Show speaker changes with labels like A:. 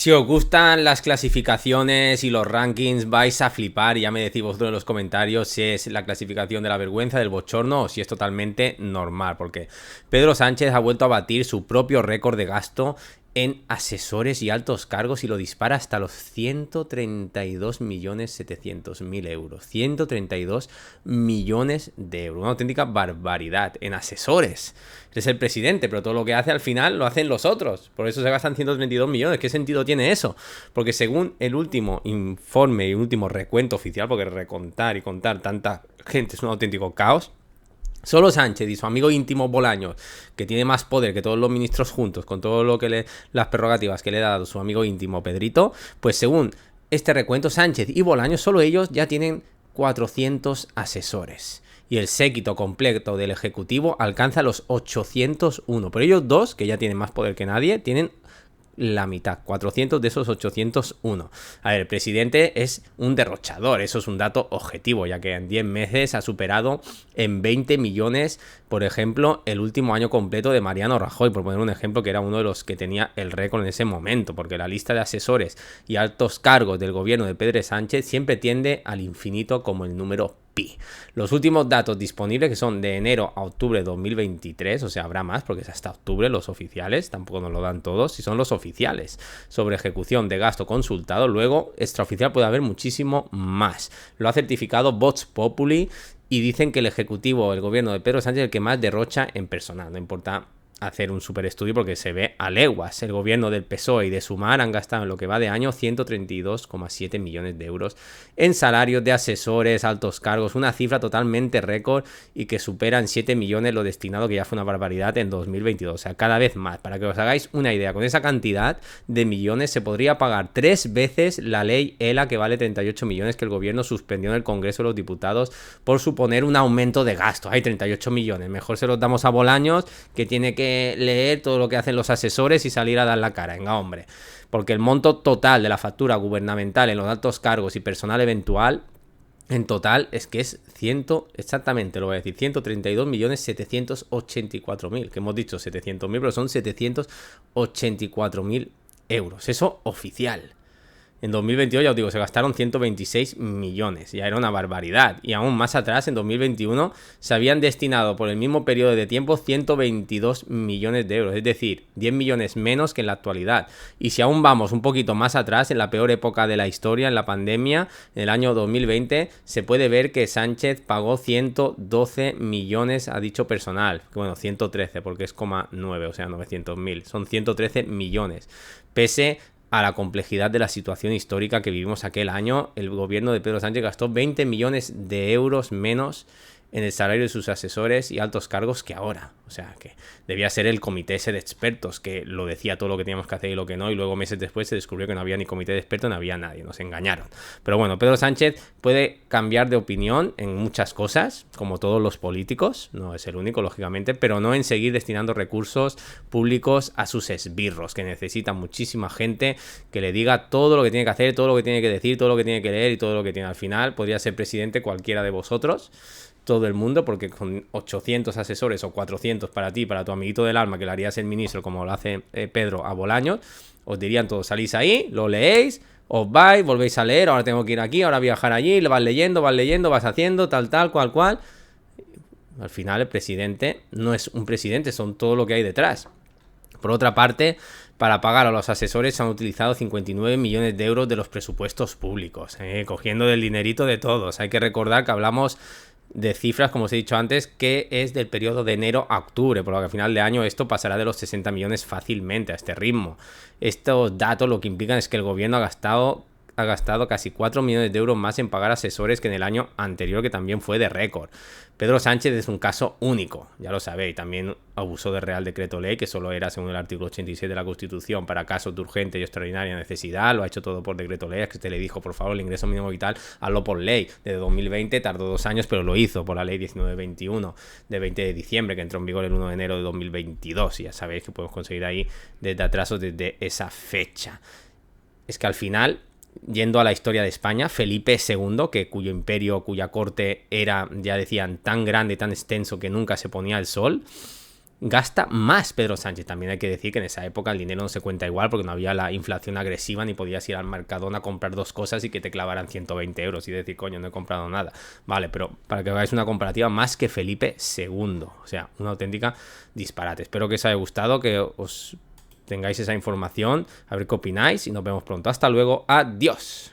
A: Si os gustan las clasificaciones y los rankings, vais a flipar. Y ya me decís vosotros en los comentarios si es la clasificación de la vergüenza, del bochorno o si es totalmente normal. Porque Pedro Sánchez ha vuelto a batir su propio récord de gasto en asesores y altos cargos y lo dispara hasta los 132.700.000 euros. 132 millones de euros. Una auténtica barbaridad en asesores. Es el presidente, pero todo lo que hace al final lo hacen los otros. Por eso se gastan 132 millones. ¿Qué sentido tiene eso? Porque según el último informe y último recuento oficial, porque recontar y contar tanta gente es un auténtico caos, solo Sánchez y su amigo íntimo Bolaños, que tiene más poder que todos los ministros juntos, con todo lo que las prerrogativas que le ha dado su amigo íntimo Pedrito, pues según este recuento, Sánchez y Bolaños, solo ellos ya tienen 400 asesores. Y el séquito completo del Ejecutivo alcanza los 801. Pero ellos dos, que ya tienen más poder que nadie, tienen la mitad, 400 de esos 801. A ver, el presidente es un derrochador, eso es un dato objetivo, ya que en 10 meses ha superado en 20 millones, por ejemplo, el último año completo de Mariano Rajoy, por poner un ejemplo, que era uno de los que tenía el récord en ese momento, porque la lista de asesores y altos cargos del gobierno de Pedro Sánchez siempre tiende al infinito como el número pi. Los últimos datos disponibles, que son de enero a octubre de 2023, o sea, habrá más porque es hasta octubre los oficiales, tampoco nos lo dan todos, si son los oficiales, sobre ejecución de gasto consultado. Luego, extraoficial puede haber muchísimo más. Lo ha certificado Vox Populi y dicen que el ejecutivo, el gobierno de Pedro Sánchez, es el que más derrocha en personal, no importa hacer un super estudio porque se ve a leguas. El gobierno del PSOE y de Sumar han gastado en lo que va de año 132,7 millones de euros en salarios de asesores, altos cargos, una cifra totalmente récord y que supera en 7 millones lo destinado, que ya fue una barbaridad, en 2022. O sea, cada vez más. Para que os hagáis una idea, con esa cantidad de millones se podría pagar 3 veces la ley ELA, que vale 38 millones, que el gobierno suspendió en el Congreso de los Diputados por suponer un aumento de gasto. Hay 38 millones. Mejor se los damos a Bolaños, que tiene que leer todo lo que hacen los asesores y salir a dar la cara. Venga, hombre. Porque el monto total de la factura gubernamental en los altos cargos y personal eventual en total es que es exactamente lo voy a decir, 132.784.000, que hemos dicho 700.000, pero son 784.000 euros. Eso oficial. En 2022, ya os digo, se gastaron 126 millones, ya era una barbaridad. Y aún más atrás, en 2021, se habían destinado por el mismo periodo de tiempo 122 millones de euros, es decir, 10 millones menos que en la actualidad. Y si aún vamos un poquito más atrás, en la peor época de la historia, en la pandemia, en el año 2020, se puede ver que Sánchez pagó 112 millones a dicho personal. Bueno, 113 porque es 9, o sea, 900.000. Son 113 millones. Pese a la complejidad de la situación histórica que vivimos aquel año, el gobierno de Pedro Sánchez gastó 20 millones de euros menos en el salario de sus asesores y altos cargos que ahora. O sea, que debía ser el comité ese de expertos que lo decía todo lo que teníamos que hacer y lo que no, y luego meses después se descubrió que no había ni comité de expertos, no había nadie, nos engañaron. Pero bueno, Pedro Sánchez puede cambiar de opinión en muchas cosas, como todos los políticos, no es el único, lógicamente, pero no en seguir destinando recursos públicos a sus esbirros, que necesita muchísima gente que le diga todo lo que tiene que hacer, todo lo que tiene que decir, todo lo que tiene que leer y todo lo que tiene. Al final podría ser presidente cualquiera de vosotros, todo el mundo, porque con 800 asesores o 400 para ti, para tu amiguito del alma, que le harías el ministro como lo hace Pedro a Bolaños, os dirían todos, salís ahí, lo leéis, os vais, volvéis a leer, ahora tengo que ir aquí, ahora viajar allí, vas leyendo, vas haciendo, tal, cual. Al final el presidente no es un presidente, son todo lo que hay detrás. Por otra parte, para pagar a los asesores se han utilizado 59 millones de euros de los presupuestos públicos, cogiendo del dinerito de todos. Hay que recordar que hablamos de cifras, como os he dicho antes, que es del periodo de enero a octubre, por lo que a final de año esto pasará de los 60 millones fácilmente a este ritmo. Estos datos lo que implican es que el gobierno ha gastado casi 4 millones de euros más en pagar asesores que en el año anterior, que también fue de récord. Pedro Sánchez es un caso único, ya lo sabéis, también abusó de Real Decreto Ley, que solo era, según el artículo 86 de la Constitución, para casos de urgente y extraordinaria necesidad, lo ha hecho todo por decreto ley, es que usted le dijo, por favor, el ingreso mínimo vital, hazlo por ley. Desde 2020 tardó 2 años, pero lo hizo por la ley 1921 de 20 de diciembre, que entró en vigor el 1 de enero de 2022, y ya sabéis que podemos conseguir ahí desde atrasos desde esa fecha. Es que al final, yendo a la historia de España, Felipe II, cuyo imperio, cuya corte era, ya decían, tan grande y tan extenso que nunca se ponía el sol, gasta más Pedro Sánchez. También hay que decir que en esa época el dinero no se cuenta igual porque no había la inflación agresiva ni podías ir al Mercadona a comprar dos cosas y que te clavaran 120 euros y decir, coño, no he comprado nada. Vale, pero para que hagáis una comparativa, más que Felipe II. O sea, una auténtica disparate. Espero que os haya gustado, que os tengáis esa información, a ver qué opináis y nos vemos pronto. Hasta luego, adiós.